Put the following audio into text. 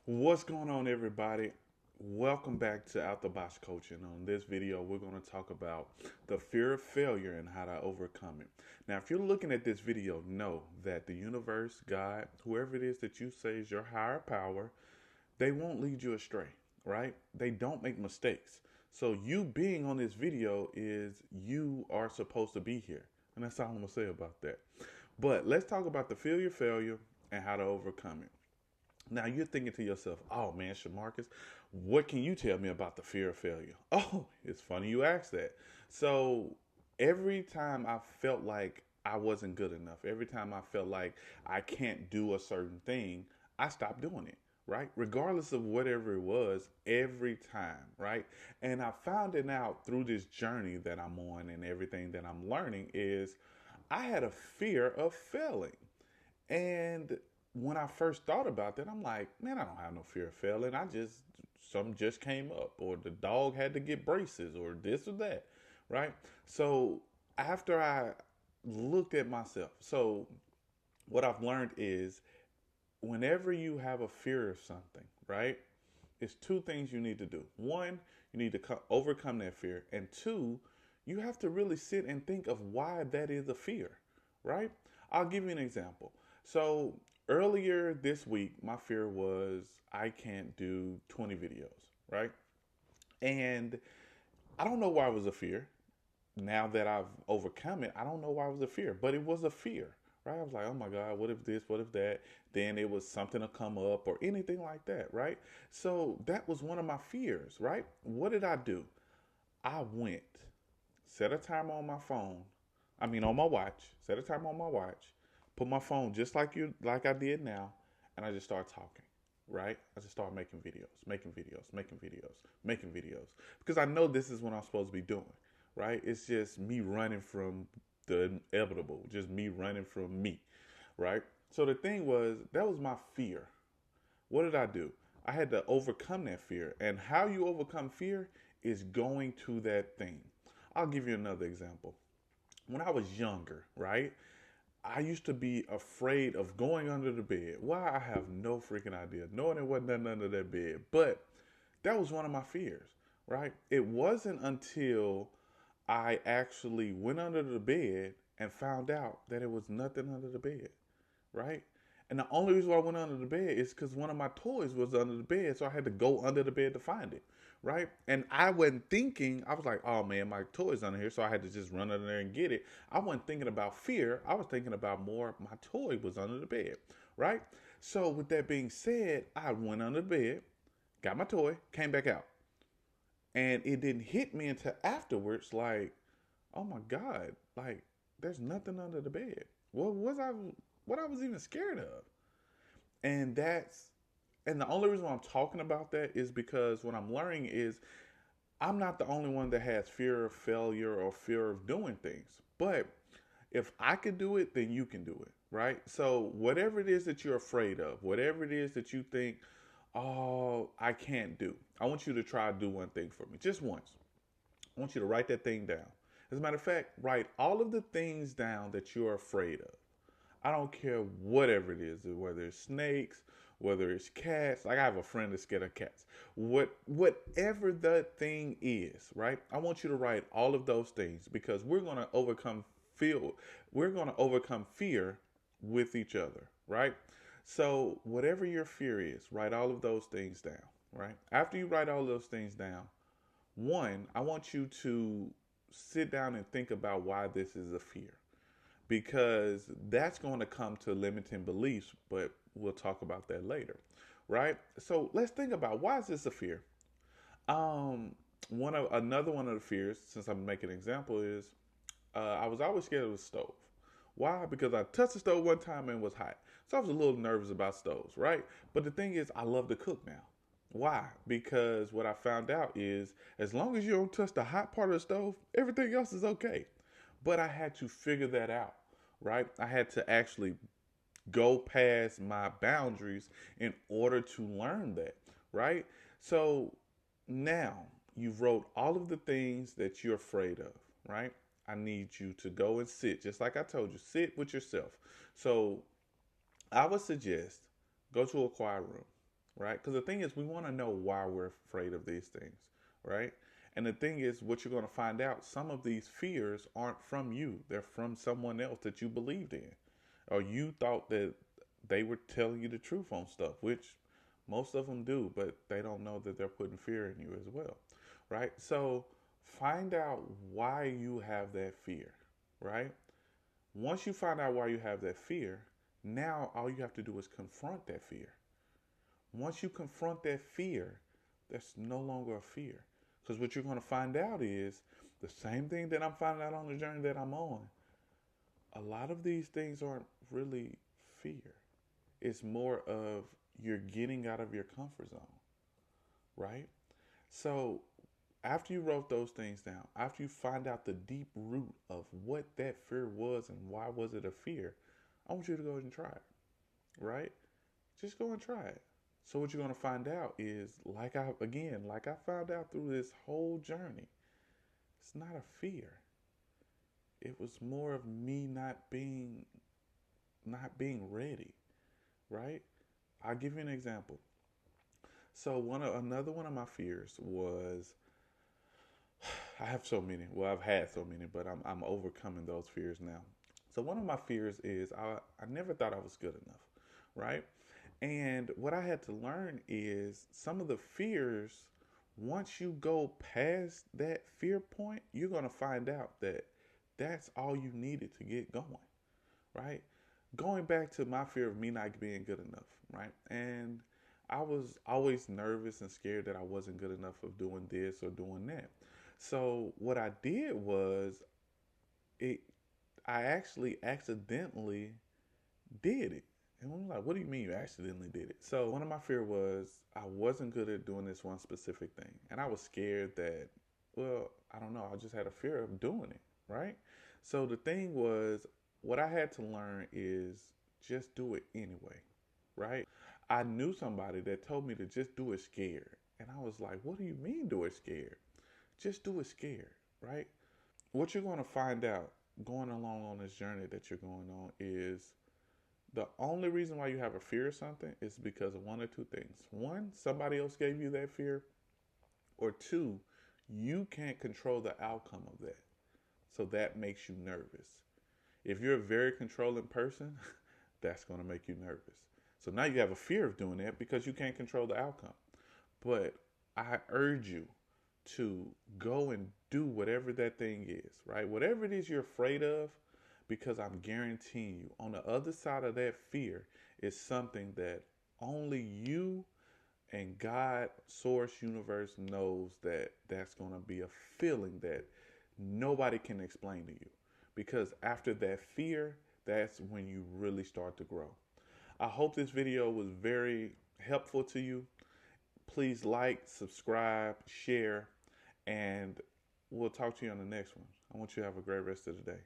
What's going on, everybody? Welcome back to Out the Box Coaching. On this video, we're going to talk about the fear of failure and how to overcome it. Now, if you're looking at this video, know that the universe, God, whoever it is that you say is your higher power, they won't lead you astray, right? They don't make mistakes. So, you being on this video is you are supposed to be here. And that's all I'm going to say about that. But let's talk about the fear of failure and how to overcome it. Now you're thinking to yourself, oh man, Shamarcus, what can you tell me about the fear of failure? Oh, it's funny you asked that. So every time I felt like I wasn't good enough, every time I felt like I can't do a certain thing, I stopped doing it, right? Regardless of whatever it was, every time, right? And I found it out through this journey that I'm on and everything that I'm learning is I had a fear of failing. And when I first thought about that, I'm like, man, I don't have no fear of failing. Something just came up, or the dog had to get braces, or this or that, right? So after I looked at myself, so what I've learned is whenever you have a fear of something, right? It's two things you need to do. One, you need to overcome that fear, and two, you have to really sit and think of why that is a fear, right? I'll give you an example. So earlier this week, my fear was I can't do 20 videos, right? And I don't know why it was a fear. Now that I've overcome it, I don't know why it was a fear, but it was a fear, right? I was like, oh my God, what if this, what if that? Then it was something to come up or anything like that, right? So that was one of my fears, right? What did I do? I went, set a timer on my phone. I mean, on my watch. Set a timer on my watch. Put my phone just like I did now, and I just started talking. Right? I just started making videos, making videos, because I know this is what I'm supposed to be doing. Right? It's just me running from the inevitable, just me running from me. Right? So the thing was, that was my fear. What did I do? I had to overcome that fear. And how you overcome fear is going to that thing. I'll give you another example. When I was younger, right? I used to be afraid of going under the bed. Why? I have no freaking idea. Knowing there wasn't nothing under that bed. But that was one of my fears, right? It wasn't until I actually went under the bed and found out that it was nothing under the bed, right? And the only reason why I went under the bed is because one of my toys was under the bed, so I had to go under the bed to find it, right? And I wasn't thinking, I was like, oh man, my toy's under here, so I had to just run under there and get it. I wasn't thinking about fear. I was thinking about more, my toy was under the bed, right? So with that being said, I went under the bed, got my toy, came back out. And it didn't hit me until afterwards, like, oh my God, like, there's nothing under the bed. What I was even scared of? And the only reason why I'm talking about that is because what I'm learning is I'm not the only one that has fear of failure or fear of doing things. But if I could do it, then you can do it, right? So whatever it is that you're afraid of, whatever it is that you think, oh, I can't do, I want you to try to do one thing for me, just once. I want you to write that thing down. As a matter of fact, write all of the things down that you're afraid of. I don't care whatever it is, whether it's snakes, whether it's cats. Like I have a friend that's scared of cats. Whatever the thing is, right? I want you to write all of those things because fear. We're gonna overcome fear with each other, right? So whatever your fear is, write all of those things down, right? After you write all those things down, one, I want you to sit down and think about why this is a fear because that's going to come to limiting beliefs, but we'll talk about that later, right? So let's think about why is this a fear? Um, Another one of the fears, since I'm making an example, is I was always scared of the stove. Why? Because I touched the stove one time and it was hot, so I was a little nervous about stoves, right? But the thing is, I love to cook now. Why? Because what I found out is as long as you don't touch the hot part of the stove, everything else is okay. But I had to figure that out, right? I had to actually go past my boundaries in order to learn that, right? So now you've wrote all of the things that you're afraid of, right? I need you to go and sit, just like I told you, sit with yourself. So I would suggest go to a quiet room, right? Because the thing is, we want to know why we're afraid of these things, right? And the thing is, what you're going to find out, some of these fears aren't from you. They're from someone else that you believed in. Or you thought that they were telling you the truth on stuff, which most of them do, but they don't know that they're putting fear in you as well, right? So find out why you have that fear, right? Once you find out why you have that fear, now all you have to do is confront that fear. Once you confront that fear, that's no longer a fear. Because what you're going to find out is the same thing that I'm finding out on the journey that I'm on. A lot of these things aren't really fear. It's more of you're getting out of your comfort zone, right? So after you wrote those things down, after you find out the deep root of what that fear was and why was it a fear, I want you to go ahead and try it, right? Just go and try it. So what you're going to find out is, like I found out through this whole journey, it's not a fear. It was more of me not being ready, right? I'll give you an example. So another one of my fears was, I have so many. Well, I've had so many, but I'm overcoming those fears now. So one of my fears is I never thought I was good enough, right? And what I had to learn is some of the fears, once you go past that fear point, you're going to find out that that's all you needed to get going, right? Going back to my fear of me not being good enough, right? And I was always nervous and scared that I wasn't good enough of doing this or doing that. So what I did was it I actually accidentally did it. And I'm like, what do you mean you accidentally did it? So one of my fear was I wasn't good at doing this one specific thing. And I was scared that, well, I don't know, I just had a fear of doing it, right? So the thing was, what I had to learn is just do it anyway, right? I knew somebody that told me to just do it scared. And I was like, what do you mean do it scared? Just do it scared, right? What you're going to find out going along on this journey that you're going on is the only reason why you have a fear of something is because of one or two things. One, somebody else gave you that fear, or two, you can't control the outcome of that. So that makes you nervous. If you're a very controlling person, that's going to make you nervous. So now you have a fear of doing that because you can't control the outcome. But I urge you to go and do whatever that thing is, right? Whatever it is you're afraid of, because I'm guaranteeing you, on the other side of that fear is something that only you and God, source, universe knows that that's going to be a feeling that nobody can explain to you. Because after that fear, that's when you really start to grow. I hope this video was very helpful to you. Please like, subscribe, share, and we'll talk to you on the next one. I want you to have a great rest of the day.